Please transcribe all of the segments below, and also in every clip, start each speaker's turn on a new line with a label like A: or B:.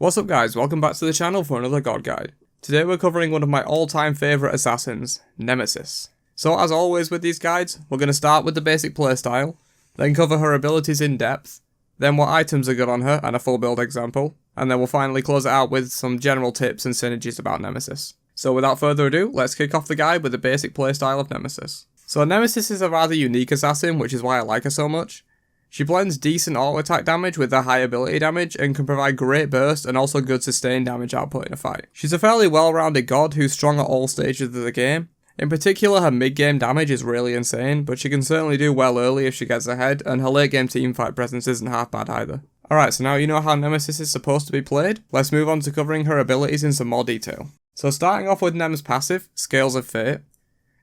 A: What's up guys, welcome back to the channel for another God Guide. Today we're covering one of my all-time favourite assassins, Nemesis. So as always with these guides, we're going to start with the basic playstyle, then cover her abilities in depth, then what items are good on her and a full build example, and then we'll finally close it out with some general tips and synergies about Nemesis. So without further ado, let's kick off the guide with the basic playstyle of Nemesis. So Nemesis is a rather unique assassin, which is why I like her so much. She blends decent auto attack damage with her high ability damage and can provide great burst and also good sustained damage output in a fight. She's a fairly well-rounded god who's strong at all stages of the game. In particular, her mid-game damage is really insane, but she can certainly do well early if she gets ahead, and her late-game teamfight presence isn't half bad either. Alright, so now you know how Nemesis is supposed to be played, let's move on to covering her abilities in some more detail. So starting off with Nem's passive, Scales of Fate.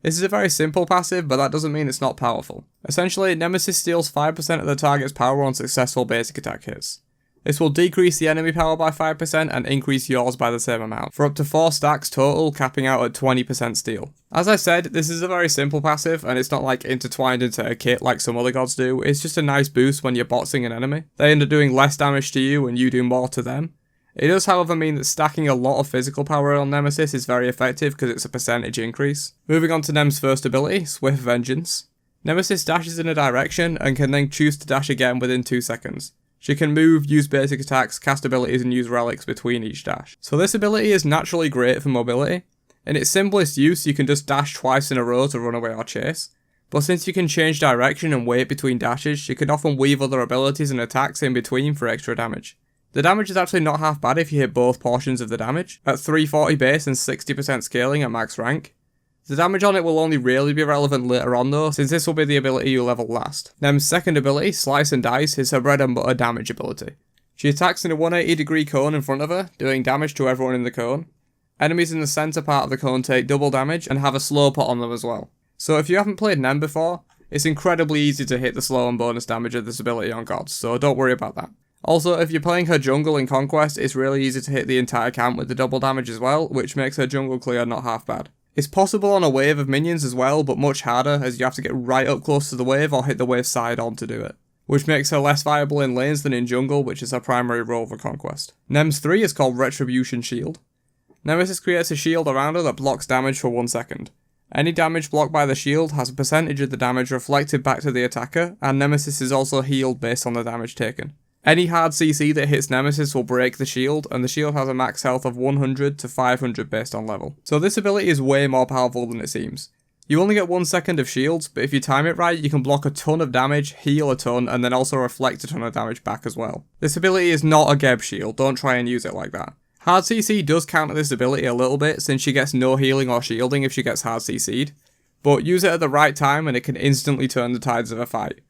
A: This is a very simple passive, but that doesn't mean it's not powerful. Essentially, Nemesis steals 5% of the target's power on successful basic attack hits. This will decrease the enemy power by 5% and increase yours by the same amount, for up to 4 stacks total, capping out at 20% steal. As I said, this is a very simple passive, and it's not like intertwined into a kit like some other gods do, it's just a nice boost when you're boxing an enemy. They end up doing less damage to you and you do more to them. It does however mean that stacking a lot of physical power on Nemesis is very effective because it's a percentage increase. Moving on to Nem's first ability, Swift Vengeance. Nemesis dashes in a direction and can then choose to dash again within 2 seconds. She can move, use basic attacks, cast abilities and use relics between each dash. So this ability is naturally great for mobility. In its simplest use you can just dash twice in a row to run away or chase. But since you can change direction and wait between dashes, you can often weave other abilities and attacks in between for extra damage. The damage is actually not half bad if you hit both portions of the damage, at 340 base and 60% scaling at max rank. The damage on it will only really be relevant later on though, since this will be the ability you level last. Nem's second ability, Slice and Dice, is her bread and butter damage ability. She attacks in a 180 degree cone in front of her, doing damage to everyone in the cone. Enemies in the centre part of the cone take double damage and have a slow pot on them as well. So if you haven't played Nem before, it's incredibly easy to hit the slow and bonus damage of this ability on gods, so don't worry about that. Also, if you're playing her jungle in Conquest, it's really easy to hit the entire camp with the double damage as well, which makes her jungle clear not half bad. It's possible on a wave of minions as well, but much harder as you have to get right up close to the wave or hit the wave side on to do it, which makes her less viable in lanes than in jungle, which is her primary role for Conquest. Nem's 3 is called Retribution Shield. Nemesis creates a shield around her that blocks damage for 1 second. Any damage blocked by the shield has a percentage of the damage reflected back to the attacker, and Nemesis is also healed based on the damage taken. Any hard CC that hits Nemesis will break the shield, and the shield has a max health of 100 to 500 based on level. So this ability is way more powerful than it seems. You only get 1 second of shields, but if you time it right, you can block a ton of damage, heal a ton, and then also reflect a ton of damage back as well. This ability is not a Geb shield, don't try and use it like that. Hard CC does counter this ability a little bit, since she gets no healing or shielding if she gets hard CC'd, but use it at the right time and it can instantly turn the tides of a fight.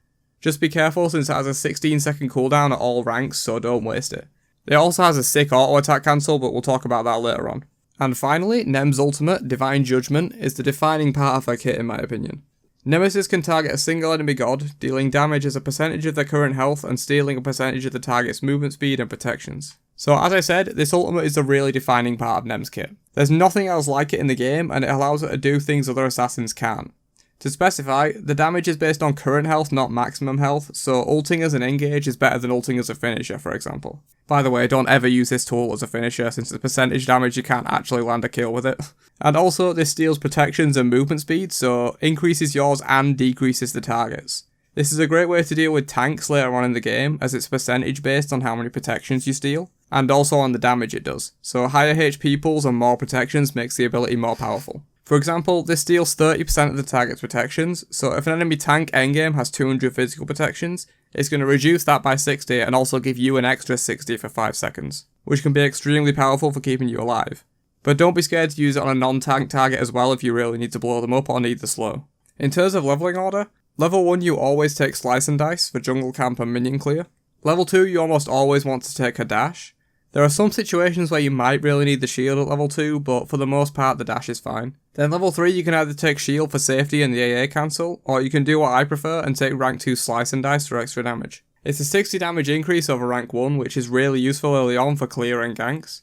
A: Just be careful since it has a 16-second cooldown at all ranks, so don't waste it. It also has a sick auto attack cancel, but we'll talk about that later on. And finally, Nem's ultimate, Divine Judgment, is the defining part of her kit in my opinion. Nemesis can target a single enemy god, dealing damage as a percentage of their current health and stealing a percentage of the target's movement speed and protections. So as I said, this ultimate is the really defining part of Nem's kit. There's nothing else like it in the game, and it allows her to do things other assassins can't. To specify, the damage is based on current health, not maximum health, so ulting as an engage is better than ulting as a finisher, for example. By the way, don't ever use this tool as a finisher, since it's percentage damage you can't actually land a kill with it. And also, this steals protections and movement speed, so increases yours and decreases the target's. This is a great way to deal with tanks later on in the game, as it's percentage based on how many protections you steal, and also on the damage it does, so higher HP pools and more protections makes the ability more powerful. For example, this steals 30% of the target's protections, so if an enemy tank endgame has 200 physical protections, it's going to reduce that by 60 and also give you an extra 60 for 5 seconds, which can be extremely powerful for keeping you alive. But don't be scared to use it on a non-tank target as well if you really need to blow them up or need the slow. In terms of leveling order, level 1 you always take Slice and Dice for jungle camp and minion clear. Level 2 you almost always want to take her dash. There are some situations where you might really need the shield at level 2, but for the most part the dash is fine. Then level 3 you can either take shield for safety and the AA cancel, or you can do what I prefer and take rank 2 Slice and Dice for extra damage. It's a 60 damage increase over rank 1, which is really useful early on for clear and ganks.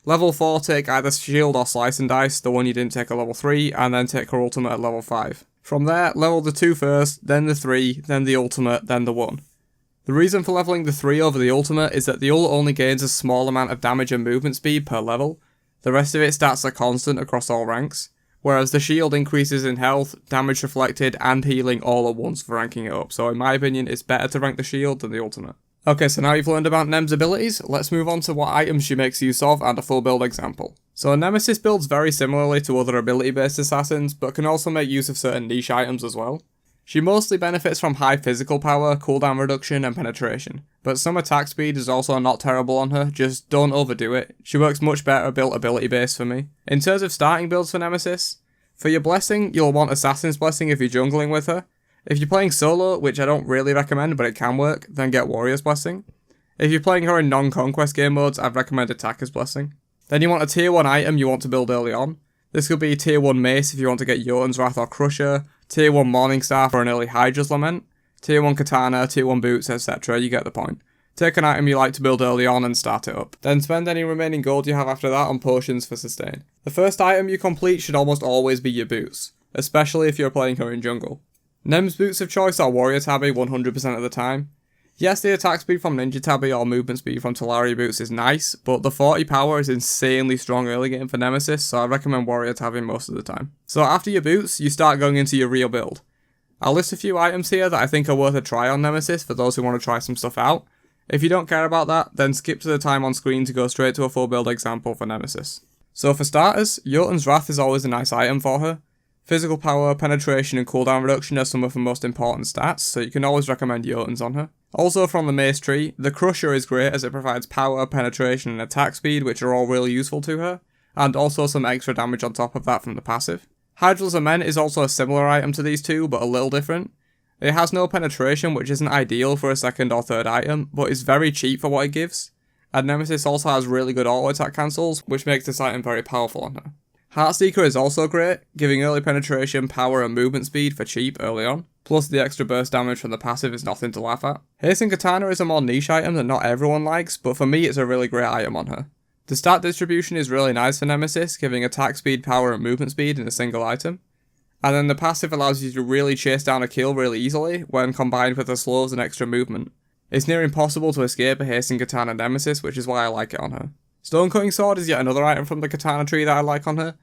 A: Level 4 take either shield or Slice and Dice, the one you didn't take at level 3, and then take her ultimate at level 5. From there, level the 2 first, then the 3, then the ultimate, then the 1. The reason for leveling the 3 over the ultimate is that the ult only gains a small amount of damage and movement speed per level. The rest of its stats are constant across all ranks, whereas the shield increases in health, damage reflected, and healing all at once for ranking it up, so in my opinion it's better to rank the shield than the ultimate. Okay, so now you've learned about Nem's abilities, let's move on to what items she makes use of and a full build example. So Nemesis builds very similarly to other ability based assassins, but can also make use of certain niche items as well. She mostly benefits from high physical power, cooldown reduction, and penetration, but some attack speed is also not terrible on her, just don't overdo it. She works much better built ability based for me. In terms of starting builds for Nemesis, for your blessing, you'll want Assassin's Blessing if you're jungling with her. If you're playing solo, which I don't really recommend but it can work, then get Warrior's Blessing. If you're playing her in non-conquest game modes, I'd recommend Attacker's Blessing. Then you want a tier 1 item you want to build early on. This could be tier 1 Mace if you want to get Jotun's Wrath or Crusher, tier 1 Morningstar for an early Hydra's Lament, tier 1 Katana, tier 1 Boots, etc, you get the point. Take an item you like to build early on and start it up. Then spend any remaining gold you have after that on potions for sustain. The first item you complete should almost always be your boots, especially if you're playing her in jungle. Nem's boots of choice are Warrior Tabby 100% of the time. Yes, the attack speed from Ninja Tabby or movement speed from Talaria boots is nice, but the 40 power is insanely strong early game for Nemesis, so I recommend Warrior Tabby most of the time. So after your boots, you start going into your real build. I'll list a few items here that I think are worth a try on Nemesis for those who want to try some stuff out. If you don't care about that, then skip to the time on screen to go straight to a full build example for Nemesis. So for starters, Jotun's Wrath is always a nice item for her. Physical power, penetration and cooldown reduction are some of her most important stats, so you can always recommend Jotun's on her. Also from the Mace tree, the Crusher is great as it provides power, penetration and attack speed, which are all really useful to her, and also some extra damage on top of that from the passive. Hydra's Lament is also a similar item to these two, but a little different. It has no penetration, which isn't ideal for a second or third item, but is very cheap for what it gives. And Nemesis also has really good auto attack cancels, which makes this item very powerful on her. Heartseeker is also great, giving early penetration, power and movement speed for cheap early on, plus the extra burst damage from the passive is nothing to laugh at. Hasten Katana is a more niche item that not everyone likes, but for me it's a really great item on her. The stat distribution is really nice for Nemesis, giving attack speed, power and movement speed in a single item. And then the passive allows you to really chase down a kill really easily, when combined with the slows and extra movement. It's near impossible to escape a Hasten Katana Nemesis, which is why I like it on her. Stonecutting Sword is yet another item from the Katana tree that I like on her.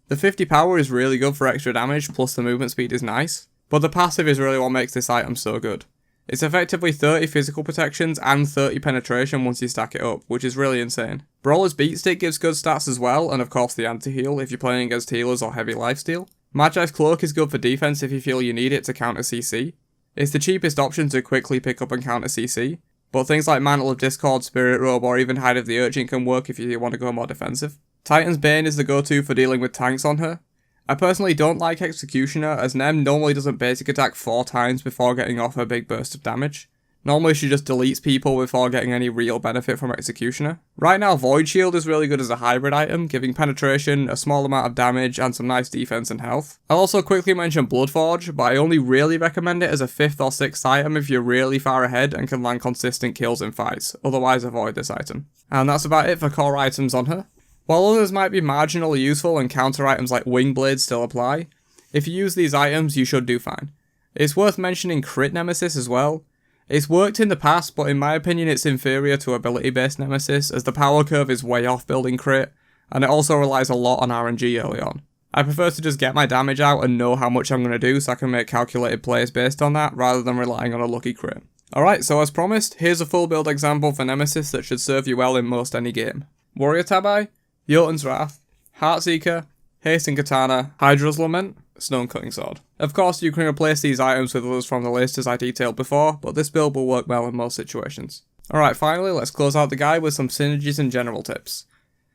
A: The 50 power is really good for extra damage, plus the movement speed is nice, but the passive is really what makes this item so good. It's effectively 30 physical protections and 30 penetration once you stack it up, which is really insane. Brawler's Beatstick gives good stats as well, and of course the anti-heal if you're playing against healers or heavy lifesteal. Magi's Cloak is good for defense if you feel you need it to counter CC. It's the cheapest option to quickly pick up and counter CC, but things like Mantle of Discord, Spirit Robe or even Hide of the Urchin can work if you want to go more defensive. Titan's Bane is the go-to for dealing with tanks on her. I personally don't like Executioner, as Nem normally doesn't basic attack 4 times before getting off her big burst of damage. Normally she just deletes people before getting any real benefit from Executioner. Right now Void Shield is really good as a hybrid item, giving penetration, a small amount of damage and some nice defense and health. I'll also quickly mention Bloodforge, but I only really recommend it as a 5th or 6th item if you're really far ahead and can land consistent kills in fights, otherwise avoid this item. And that's about it for core items on her. While others might be marginally useful and counter items like Wing Blades still apply, if you use these items you should do fine. It's worth mentioning Crit Nemesis as well. It's worked in the past, but in my opinion it's inferior to ability based Nemesis as the power curve is way off building crit, and it also relies a lot on RNG early on. I prefer to just get my damage out and know how much I'm going to do so I can make calculated plays based on that rather than relying on a lucky crit. Alright, so as promised, here's a full build example for Nemesis that should serve you well in most any game. Warrior Tabi, Jotun's Wrath, Heartseeker, Hasten Katana, Hydra's Lament, Stonecutting Sword. Of course you can replace these items with others from the list as I detailed before, but this build will work well in most situations. Alright, finally let's close out the guide with some synergies and general tips.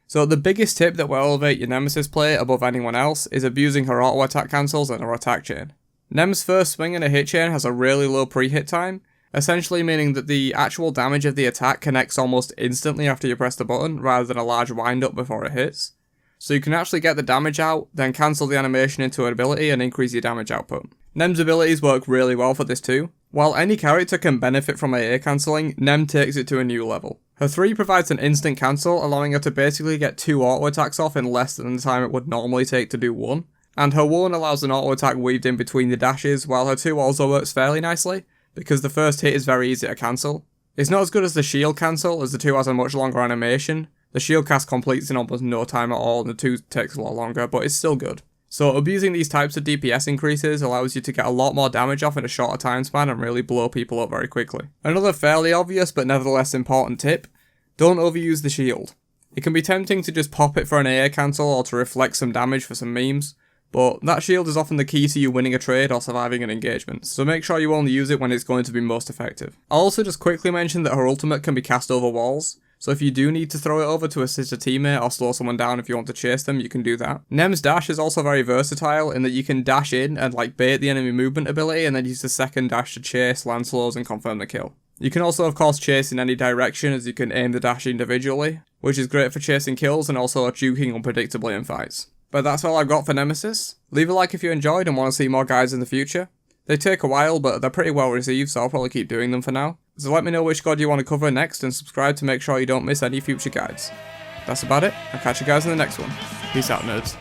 A: So the biggest tip that will elevate your Nemesis play above anyone else is abusing her auto attack cancels and her attack chain. Nem's first swing in a hit chain has a really low pre-hit time, essentially meaning that the actual damage of the attack connects almost instantly after you press the button, rather than a large wind up before it hits. So you can actually get the damage out, then cancel the animation into an ability and increase your damage output. Nem's abilities work really well for this too. While any character can benefit from AA cancelling, Nem takes it to a new level. Her 3 provides an instant cancel, allowing her to basically get 2 auto attacks off in less than the time it would normally take to do 1. And her 1 allows an auto attack weaved in between the dashes, while her 2 also works fairly nicely, because the first hit is very easy to cancel. It's not as good as the shield cancel, as the 2 has a much longer animation. The shield cast completes in almost no time at all, and the 2 takes a lot longer, but it's still good. So abusing these types of DPS increases allows you to get a lot more damage off in a shorter time span and really blow people up very quickly. Another fairly obvious but nevertheless important tip, don't overuse the shield. It can be tempting to just pop it for an AA cancel or to reflect some damage for some memes, but that shield is often the key to you winning a trade or surviving an engagement, so make sure you only use it when it's going to be most effective. I'll also just quickly mention that her ultimate can be cast over walls, so if you do need to throw it over to assist a teammate or slow someone down if you want to chase them, you can do that. Nem's dash is also very versatile in that you can dash in and bait the enemy movement ability and then use the second dash to chase, land slows and confirm the kill. You can also of course chase in any direction, as you can aim the dash individually, which is great for chasing kills and also juking unpredictably in fights. But that's all I've got for Nemesis. Leave a like if you enjoyed and want to see more guides in the future. They take a while, but they're pretty well received, so I'll probably keep doing them for now. So let me know which god you want to cover next and subscribe to make sure you don't miss any future guides. That's about it. I'll catch you guys in the next one. Peace out, nerds.